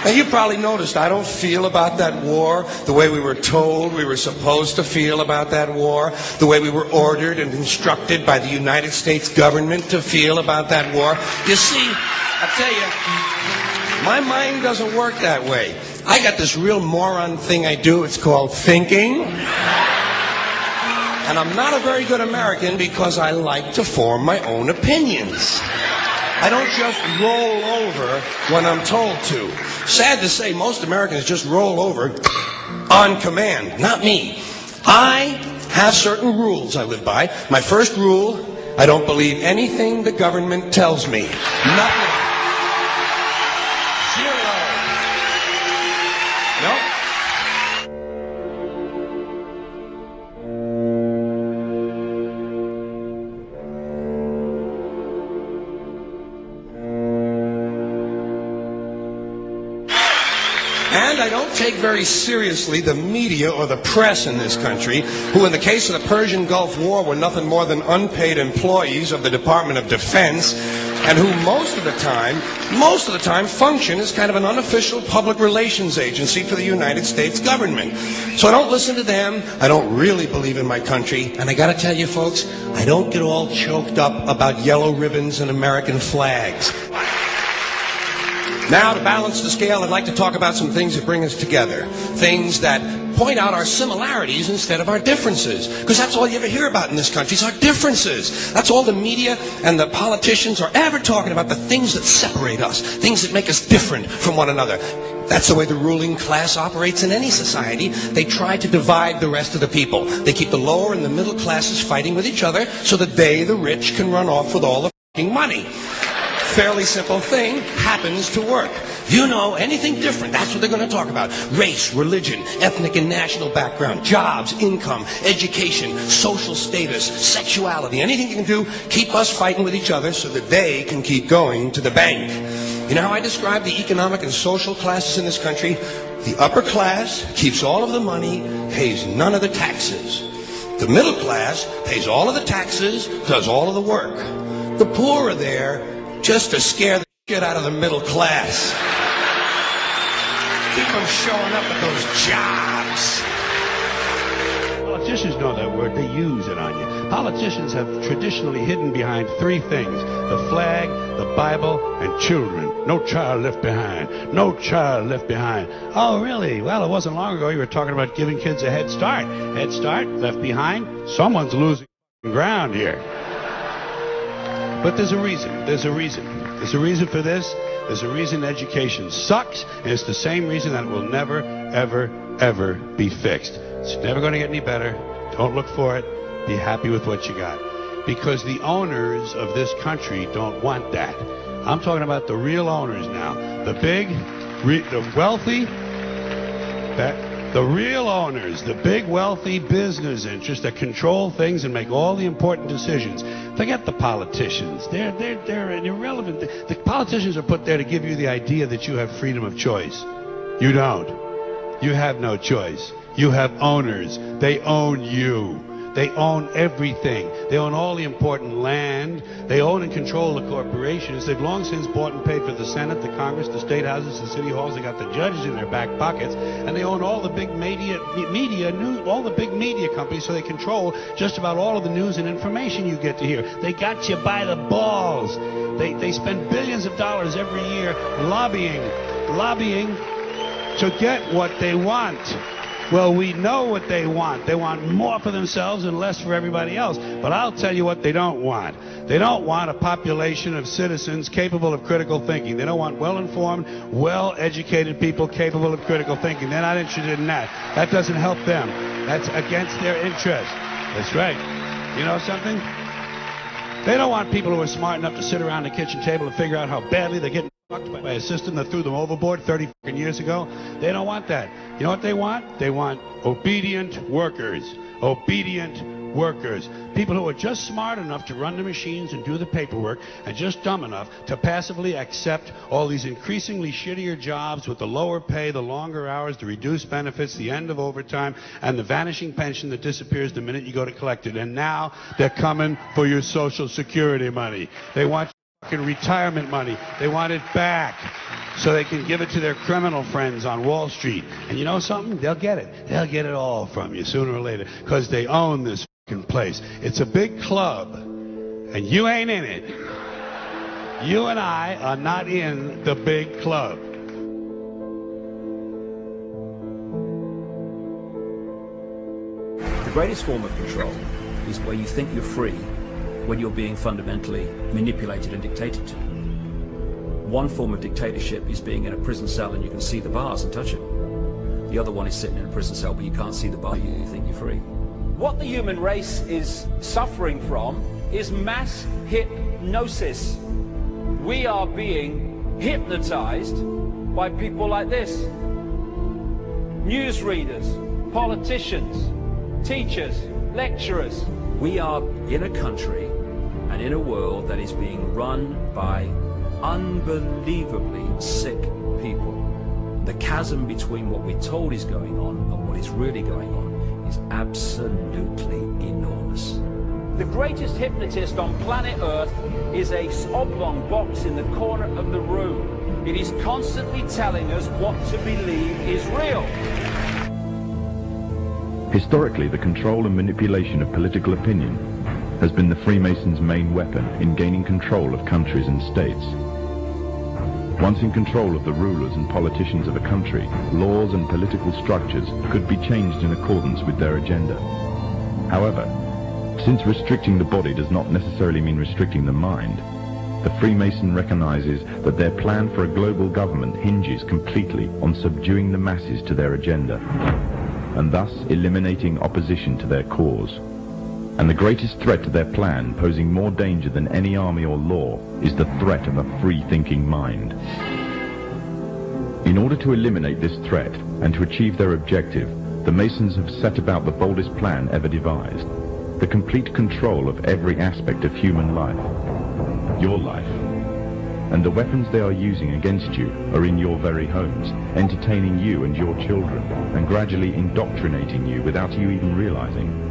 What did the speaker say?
Now, you probably noticed I don't feel about that war the way we were told we were supposed to feel about that war, the way we were ordered and instructed by the United States government to feel about that war. You see, I tell you, my mind doesn't work that way. I got this real moron thing I do. It's called thinking. And I'm not a very good American because I like to form my own opinions. I don't just roll over when I'm told to. Sad to say, most Americans just roll over on command. Not me. I have certain rules I live by. My first rule, I don't believe anything the government tells me. Nothing. Zero. Nope. And I don't take very seriously the media or the press in this country, who in the case of the Persian Gulf War were nothing more than unpaid employees of the Department of Defense, and who most of the time function as kind of an unofficial public relations agency for the United States government. So I don't listen to them. I don't really believe in my country. And I gotta tell you folks, I don't get all choked up about yellow ribbons and American flags. Now, to balance the scale, I'd like to talk about some things that bring us together. Things that point out our similarities instead of our differences. Because that's all you ever hear about in this country is our differences. That's all the media and the politicians are ever talking about, the things that separate us, things that make us different from one another. That's the way the ruling class operates in any society. They try to divide the rest of the people. They keep the lower and the middle classes fighting with each other so that they, the rich, can run off with all the f***ing money. Fairly simple thing, happens to work. You know, anything different, that's what they're going to talk about. Race, religion, ethnic and national background, jobs, income, education, social status, sexuality, anything you can do, keep us fighting with each other so that they can keep going to the bank. You know how I describe the economic and social classes in this country? The upper class keeps all of the money, pays none of the taxes. The middle class pays all of the taxes, does all of the work. The poor are there just to scare the shit out of the middle class. Keep them showing up at those jobs. Politicians know that word. They use it on you. Politicians have traditionally hidden behind three things: the flag, the Bible, and children. No child left behind. No child left behind. Oh, really? Well, it wasn't long ago you were talking about giving kids a head start. Head start, left behind. Someone's losing ground here. But there's a reason. There's a reason. There's a reason for this. There's a reason education sucks, and it's the same reason that it will never, ever, ever be fixed. It's never going to get any better. Don't look for it. Be happy with what you got. Because the owners of this country don't want that. I'm talking about the real owners now. The big, the wealthy, the real owners, the big wealthy business interests that control things and make all the important decisions. Forget the politicians. They're irrelevant. The politicians are put there to give you the idea that you have freedom of choice. You don't. You have no choice. You have owners. They own you. They own everything. They own all the important land. They own and control the corporations. They've long since bought and paid for the Senate, the Congress, the state houses, the city halls. They got the judges in their back pockets, and they own all the big all the big media companies. So they control just about all of the news and information you get to hear. They got you by the balls. They spend billions of dollars every year lobbying to get what they want. Well, we know what they want. They want more for themselves and less for everybody else. But I'll tell you what they don't want. They don't want a population of citizens capable of critical thinking. They don't want well-informed, well-educated people capable of critical thinking. They're not interested in that. That doesn't help them. That's against their interest. That's right. You know something? They don't want people who are smart enough to sit around the kitchen table and figure out how badly they're getting fucked by a system that threw them overboard 30 fucking years ago. They don't want that. You know what they want? They want obedient workers. Obedient workers. People who are just smart enough to run the machines and do the paperwork, and just dumb enough to passively accept all these increasingly shittier jobs with the lower pay, the longer hours, the reduced benefits, the end of overtime, and the vanishing pension that disappears the minute you go to collect it. And now they're coming for your Social Security money. They want fucking retirement money. They want it back. so they can give it to their criminal friends on Wall Street. And you know something? They'll get it. They'll get it all from you sooner or later because they own this fucking place. It's a big club, and you ain't in it. You and I are not in the big club. The greatest form of control is where you think you're free when you're being fundamentally manipulated and dictated to. One form of dictatorship is being in a prison cell and you can see the bars and touch them. The other one is sitting in a prison cell but you can't see the bar, you think you're free. What the human race is suffering from is mass hypnosis. We are being hypnotized by people like this. Newsreaders, politicians, teachers, lecturers. We are in a country and in a world that is being run by unbelievably sick people. The chasm between what we're told is going on and what is really going on is absolutely enormous. The greatest hypnotist on planet Earth is a oblong box in the corner of the room. It is constantly telling us what to believe is real. Historically, the control and manipulation of political opinion has been the Freemasons' main weapon in gaining control of countries and states. Once in control of the rulers and politicians of a country, laws and political structures could be changed in accordance with their agenda. However, since restricting the body does not necessarily mean restricting the mind, the Freemason recognizes that their plan for a global government hinges completely on subduing the masses to their agenda, and thus eliminating opposition to their cause. And the greatest threat to their plan, posing more danger than any army or law, is the threat of a free-thinking mind. In order to eliminate this threat and to achieve their objective, the Masons have set about the boldest plan ever devised: the complete control of every aspect of human life, your life. And the weapons they are using against you are in your very homes, entertaining you and your children, and gradually indoctrinating you without you even realizing.